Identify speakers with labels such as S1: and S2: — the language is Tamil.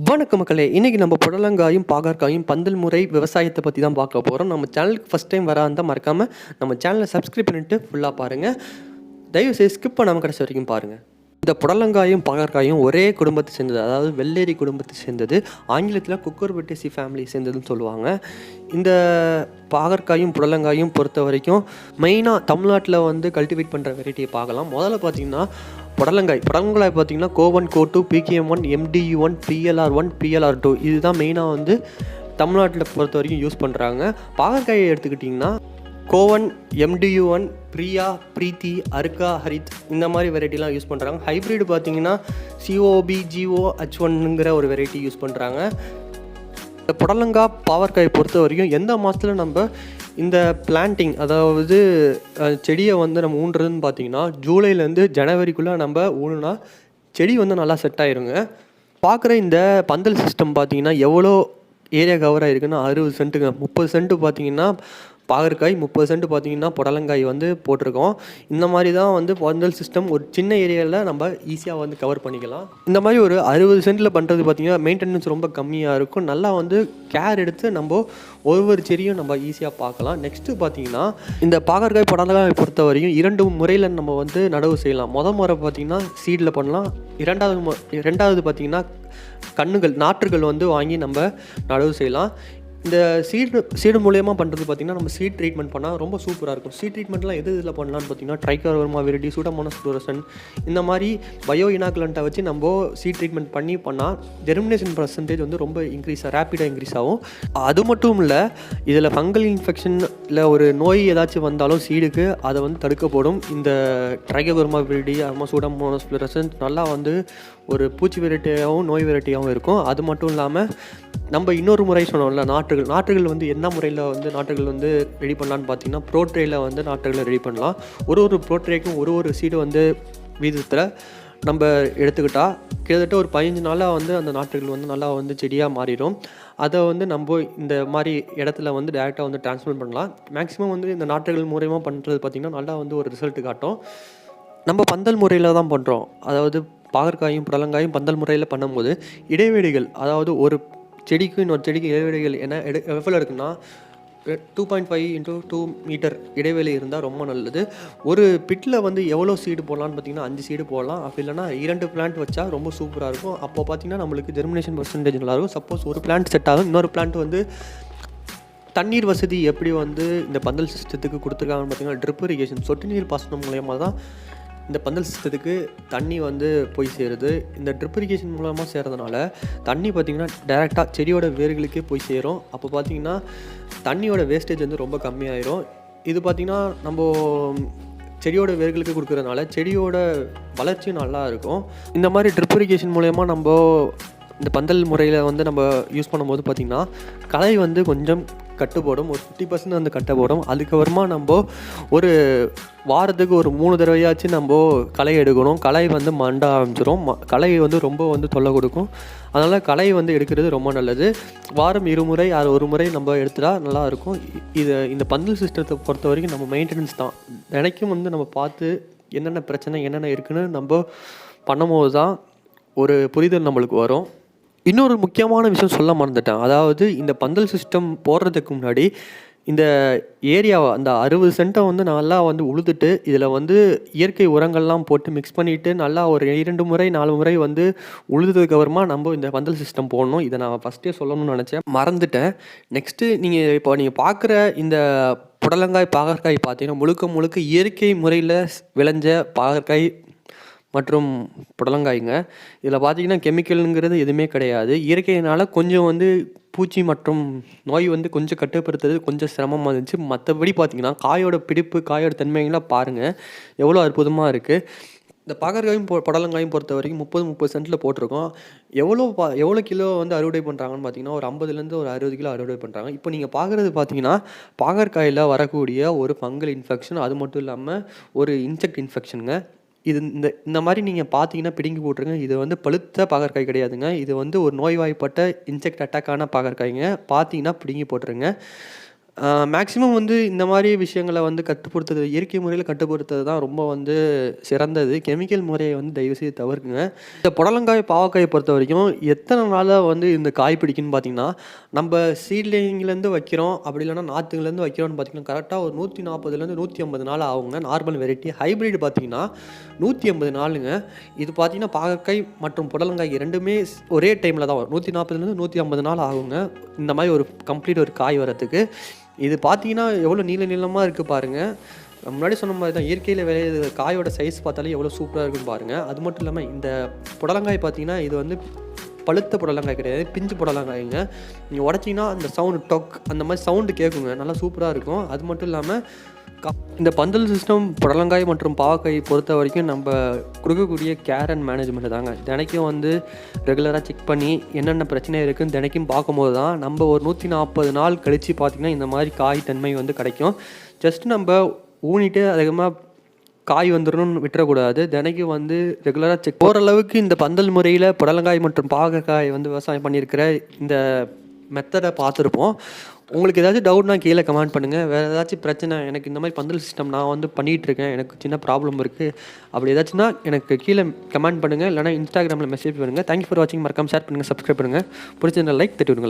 S1: வணக்கம் மக்களே, இன்றைக்கி நம்ம புடலங்காயும் பாகற்காயும் பந்தல் முறை விவசாயத்தை பற்றி தான் பார்க்க போகிறோம். நம்ம சேனலுக்கு ஃபஸ்ட் டைம் வர இருந்தால் மறக்காமல் நம்ம சேனலை சப்ஸ்கிரைப் பண்ணிவிட்டு ஃபுல்லாக பாருங்கள். தயவுசெய்து ஸ்கிப் பண்ணாமல் கடைசி வரைக்கும் பாருங்கள். இந்த புடலங்காயும் பாகற்காயும் ஒரே குடும்பத்தை சேர்ந்தது, அதாவது வெள்ளேரி குடும்பத்தை சேர்ந்தது. ஆங்கிலத்தில் குக்குர்பிட்டேசி ஃபேமிலி சேர்ந்ததுன்னு சொல்லுவாங்க. இந்த பாகற்காயும் புடலங்காயும் பொறுத்த வரைக்கும் மெயினாக தமிழ்நாட்டில் வந்து கல்டிவேட் பண்ணுற வெரைட்டியை பார்க்கலாம். முதல்ல பார்த்திங்கன்னா புடலங்காய் பார்த்திங்கன்னா கோவன் கோ2 PKM1 MDU1 PLR1 PLR2 இதுதான் மெயினாக வந்து தமிழ்நாட்டில் பொறுத்த வரைக்கும் யூஸ் பண்ணுறாங்க. பாகற்காயை எடுத்துக்கிட்டிங்கன்னா கோவன் MDU1 பிரியா பிரீத்தி அர்கா ஹரித் இந்த மாதிரி வெரைட்டிலாம் யூஸ் பண்ணுறாங்க. ஹைப்ரிட் பார்த்திங்கன்னா COBGOH1ங்கிற ஒரு வெரைட்டி யூஸ் பண்ணுறாங்க. இந்த புடலங்காய் பாகற்காயை பொறுத்த வரைக்கும் எந்த மாதத்தில் நம்ம இந்த பிளான்டிங், அதாவது செடியை வந்து நம்ம ஊன்றதுன்னு பார்த்திங்கன்னா ஜூலைலேருந்து ஜனவரிக்குள்ளே நம்ம ஊனுனா செடி வந்து நல்லா செட் ஆயிருங்க. பார்க்குற இந்த பந்தல் சிஸ்டம் பார்த்திங்கன்னா எவ்வளோ ஏரியா கவர் ஆகிருக்குன்னா 60 சென்ட்டுங்க. 30 சென்ட்டு பார்த்திங்கன்னா பாகற்காய், 30 சென்ட் பார்த்திங்கன்னா புடலங்காய் வந்து போட்டிருக்கோம். இந்த மாதிரி தான் வந்து பந்தல் சிஸ்டம் ஒரு சின்ன ஏரியாவில் நம்ம ஈஸியாக வந்து கவர் பண்ணிக்கலாம். இந்த மாதிரி ஒரு 60 சென்ட்டில் பண்ணுறது பார்த்திங்கன்னா மெயின்டெனன்ஸ் ரொம்ப கம்மியாக இருக்கும். நல்லா வந்து கேர் எடுத்து நம்ம ஒவ்வொரு செடியும் நம்ம ஈஸியாக பார்க்கலாம். நெக்ஸ்ட்டு பார்த்திங்கன்னா இந்த பாகற்காய் புடலங்காய் பொறுத்த வரைக்கும் 2 முறையில் நம்ம வந்து நடவு செய்யலாம். முறை பார்த்திங்கன்னா சீடில் பண்ணலாம். ரெண்டாவது பார்த்திங்கன்னா நாற்றுகள் வந்து வாங்கி நம்ம நடவு செய்யலாம். இந்த சீடு மூலயமா பண்ணுறது பார்த்திங்கன்னா நம்ம சீட் ட்ரீட்மெண்ட் பண்ணால் ரொம்ப சூப்பராக இருக்கும். சீட் ட்ரீட்மெண்ட்லாம் எது இதில் பண்ணலான்னு பார்த்திங்கன்னா ட்ரைகோடர்மா விரிடி, சூடோமோனாஸ் ஃப்ளோரசன்ட் இந்த மாதிரி பயோ இனாகுலண்ட்டை வச்சு நம்ம சீட் ட்ரீட்மெண்ட் பண்ணால் ஜெர்மினேஷன் பர்சன்டேஜ் வந்து ரொம்ப ரேப்பிடாக இன்க்ரீஸ் ஆகும். அது மட்டும் இல்லை, இதில் ஃபங்கல் இன்ஃபெக்ஷன் இல்லை ஒரு நோய் ஏதாச்சும் வந்தாலும் சீடுக்கு அதை வந்து தடுக்கப்படும். இந்த ட்ரைகோடர்மா விரிடி சூடோமோனாஸ் ஃப்ளோரசன்ட் நல்லா வந்து ஒரு பூச்சி வெரைட்டியாகவும் நோய் வெரைட்டியாகவும் இருக்கும். அது மட்டும் இல்லாமல் நம்ம இன்னொரு முறை சொன்னோம்ல, நாற்றுகள் வந்து என்ன முறையில் வந்து நாற்றுகள் வந்து ரெடி பண்ணலான்னு பார்த்தீங்கன்னா ப்ரோட்ரேயில் வந்து நாற்றுகளை ரெடி பண்ணலாம். ஒரு ப்ரோட்ரேக்கும் ஒரு சீடு வந்து வீதத்தில் நம்ம எடுத்துக்கிட்டால் கிட்டத்தட்ட ஒரு 15 நாளாக வந்து அந்த நாற்றுகள் வந்து நல்லா வந்து செடியாக மாறிடும். அதை வந்து நம்ம இந்த மாதிரி இடத்துல வந்து டேரெக்டாக வந்து டிரான்ஸ்பிளான்ட் பண்ணலாம். மேக்ஸிமம் வந்து இந்த நாற்றுகள் மூலயமா பண்ணுறது பார்த்திங்கன்னா நல்லா வந்து ஒரு ரிசல்ட் காட்டும். நம்ம பந்தல் முறையில் தான் பண்ணுறோம். அதாவது பாகற்காயும் புடலங்காயும் பந்தல் முறையில் பண்ணும்போது இடைவெளிகள், அதாவது ஒரு செடிக்கு இன்னொரு செடிக்கு இடைவெளிகள் எவ்வளோ இருக்குன்னா 2.5 × 2 மீட்டர் இடைவெளி இருந்தால் ரொம்ப நல்லது. ஒரு பிட்டில் வந்து எவ்வளோ சீடு போடலான்னு பார்த்திங்கன்னா 5 சீடு போடலாம். அப்படி இல்லைனா 2 பிளான்ட் வச்சா ரொம்ப சூப்பராக இருக்கும். அப்போ பார்த்திங்கன்னா நம்மளுக்கு ஜெர்மினேஷன் பர்சன்டேஜ் நல்லாயிருக்கும். சப்போஸ் ஒரு பிளான்ட் செட் ஆகும், இன்னொரு பிளான்ட் வந்து தண்ணீர் வசதி எப்படி வந்து இந்த பந்தல் சிஸ்டத்துக்கு கொடுத்துருக்காங்கன்னு பார்த்திங்கன்னா ட்ரிப் இரிகேஷன், சொட்டு நீர் பாசனம் மூலயமா தான் இந்த பந்தல் சிஸ்டத்துக்கு தண்ணி வந்து போய் சேருது. இந்த ட்ரிப் இரிகேஷன் மூலமாக சேர்றதுனால தண்ணி பார்த்திங்கன்னா டைரெக்டாக செடியோட வேர்களுக்கே போய் சேரும். அப்போ பார்த்திங்கன்னா தண்ணியோட வேஸ்டேஜ் வந்து ரொம்ப கம்மியாயிரும். இது பார்த்திங்கன்னா நம்ம செடியோட வேர்களுக்கு கொடுக்குறதுனால செடியோட வளர்ச்சியும் நல்லா இருக்கும். இந்த மாதிரி ட்ரிப் இரிகேஷன் மூலயமா நம்ம இந்த பந்தல் முறையில் வந்து நம்ம யூஸ் பண்ணும்போது பார்த்திங்கன்னா களை வந்து கொஞ்சம் கட்டுப்படும். ஒரு 50% வந்து கட்டப்படும். அதுக்கப்புறமா நம்ம ஒரு வாரத்துக்கு ஒரு 3 தடவையாச்சும் நம்ம களை எடுக்கணும். களை வந்து மண்ட ஆரம்பிச்சிடும். களை வந்து ரொம்ப வந்து தொல்லை கொடுக்கும். அதனால் களை வந்து எடுக்கிறது ரொம்ப நல்லது. வாரம் 2 முறை ஒரு முறை நம்ம எடுத்துட்டா நல்லாயிருக்கும். இந்த பந்தல் சிஸ்டத்தை பொறுத்த வரைக்கும் நம்ம மெயின்டெனன்ஸ் தான். தினைக்கும் வந்து நம்ம பார்த்து என்னென்ன பிரச்சனை என்னென்ன இருக்குதுன்னு நம்ம பண்ணும்போது தான் ஒரு புரிதல் நம்மளுக்கு வரும். இன்னொரு முக்கியமான விஷயம் சொல்ல மறந்துட்டேன். அதாவது இந்த பந்தல் சிஸ்டம் போடுறதுக்கு முன்னாடி இந்த ஏரியாவை அந்த 60 சென்ட்டை வந்து நல்லா வந்து உழுதுட்டு இதில் வந்து இயற்கை உரங்கள்லாம் போட்டு மிக்ஸ் பண்ணிவிட்டு நல்லா ஒரு 2 முறை 4 முறை வந்து உழுதுறதுக்கப்புறமா நம்ம இந்த பந்தல் சிஸ்டம் போடணும். இதை நான் ஃபஸ்ட்டே சொல்லணும்னு நினச்சேன், மறந்துட்டேன். நெக்ஸ்ட்டு நீங்கள் பார்க்குற இந்த புடலங்காய் பாகற்காய் பார்த்தீங்கன்னா முழுக்க இயற்கை முறையில் விளைஞ்ச பாகற்காய் மற்றும் புடலங்காய்ங்க. இதில் பார்த்திங்கன்னா கெமிக்கலுங்கிறது எதுவுமே கிடையாது. இயற்கையினால் கொஞ்சம் வந்து பூச்சி மற்றும் நோய் வந்து கொஞ்சம் கட்டுப்படுத்துறது கொஞ்சம் சிரமமாக இருந்துச்சு. மற்றபடி பார்த்திங்கன்னா காயோட பிடிப்பு, காயோட தன்மைகள்லாம் பாருங்கள் எவ்வளோ அற்புதமாக இருக்குது. இந்த பாகற்காயும் புடலங்காயும் பொறுத்த வரைக்கும் 30 சென்ட்டில் போட்டிருக்கோம். எவ்வளோ கிலோ வந்து அறுவடை பண்ணுறாங்கன்னு பார்த்திங்கன்னா ஒரு 50லேருந்து ஒரு 60 கிலோ அறுவடை பண்ணுறாங்க. இப்போ நீங்கள் பார்க்குறது பார்த்திங்கன்னா பாகற்காயில் வரக்கூடிய ஒரு ஃபங்கல் இன்ஃபெக்ஷன், அது மட்டும் இல்லாமல் ஒரு இன்செக்ட் இன்ஃபெக்ஷனுங்க. இந்த மாதிரி நீங்கள் பார்த்தீங்கன்னா பிடுங்கி போட்டுருங்க. இது வந்து பழுத்த பாகற்காய் கிடையாதுங்க. இது வந்து ஒரு நோய்வாய்ப்பட்ட இன்செக்ட் அட்டாக்கான பாகற்காய்ங்க. பார்த்தீங்கன்னா பிடுங்கி போட்டுருங்க. மேக்ஸிமம் வந்து இந்த மாதிரி விஷயங்களை வந்து கட்டுப்படுத்துறது, இயற்கை முறையில் கட்டுப்படுத்துறது தான் ரொம்ப வந்து சிறந்தது. கெமிக்கல் முறையை வந்து தயவுசெய்து தவிர்க்குங்க. இந்த புடலங்காய், பாவக்காயை பொறுத்த வரைக்கும் எத்தனை நாளாக வந்து இந்த காய் பிடிக்குன்னு பார்த்தீங்கன்னா, நம்ம சீட்லிங்லேருந்து வைக்கிறோம், அப்படி இல்லைனா நாற்றுலேருந்து வைக்கிறோம்னு பார்த்தீங்கன்னா கரெக்டாக ஒரு 140லேருந்து 150 நாள் ஆகுங்க. Normal variety. ஹைப்ரிட் பார்த்தீங்கன்னா 180 நாளுங்க. இது பார்த்தீங்கன்னா பாகற்காய் மற்றும் புடலங்காய் இரண்டுமே ஒரே டைமில் தான் வரும். 140லேருந்து 150 நாள் ஆகுங்க இந்த மாதிரி ஒரு கம்ப்ளீட் ஒரு காய் வரத்துக்கு. இது பார்த்தீங்கன்னா எவ்வளோ நீளமாக இருக்குது பாருங்கள். முன்னாடி சொன்ன மாதிரி தான் இயற்கையில் விளையிற காயோட சைஸ் பார்த்தாலே எவ்வளோ சூப்பராக இருக்குன்னு பாருங்கள். அது மட்டும் இல்லாமல் இந்த புடலங்காய் பார்த்தீங்கன்னா இது வந்து பழுத்த புடலங்காய் கிடையாது, பிஞ்சு புடலங்காய்ங்க. நீங்கள் உடச்சிங்கன்னா அந்த சவுண்டு டொக் அந்த மாதிரி சவுண்டு கேட்குங்க, நல்லா சூப்பராக இருக்கும். அது மட்டும் இல்லாமல் இந்த பந்தல் சிஸ்டம் புடலங்காய் மற்றும் பாவக்காய் பொறுத்த வரைக்கும் நம்ம கொடுக்கக்கூடிய கேர் அண்ட் மேனேஜ்மெண்ட் தாங்க. தினைக்கும் வந்து ரெகுலராக செக் பண்ணி என்னென்ன பிரச்சனை இருக்குதுன்னு தினைக்கும் பார்க்கும்போது தான் நம்ம ஒரு 140 நாள் கழித்து பார்த்திங்கன்னா இந்த மாதிரி காய் தன்மை வந்து கிடைக்கும். ஜஸ்ட் நம்ம ஊனிட்டு அதிகமாக காய் வந்துடணும்னு விட்டுறக்கூடாது. தினைக்கும் வந்து ரெகுலராக செக். ஓரளவுக்கு இந்த பந்தல் முறையில் புடலங்காய் மற்றும் பாகக்காய் வந்து விவசாயம் பண்ணியிருக்கிற இந்த மெத்தடை பார்த்துருப்போம். உங்களுக்கு ஏதாச்சும் டவுட்னா கீழே கமெண்ட் பண்ணுங்கள். வேறு ஏதாச்சும் பிரச்சனை, எனக்கு இந்த மாதிரி பந்தல் சிஸ்டம் நான் வந்து பண்ணிகிட்ருக்கேன், எனக்கு சின்ன ப்ராப்ளம் இருக்குது, அப்படி ஏதாச்சும்னா எனக்கு கீழே கமெண்ட் பண்ணுங்கள், இல்லைனா இன்ஸ்டாகிராமில் மெசேஜ் பண்ணுங்கள். தேங்க்யூ ஃபார் வாட்சிங். மறக்காம ஷேர் பண்ணுங்கள், சப்ஸ்கிரைப் பண்ணுங்கள். பிடிச்சிருந்தா லைக் தட்டி விடுங்க.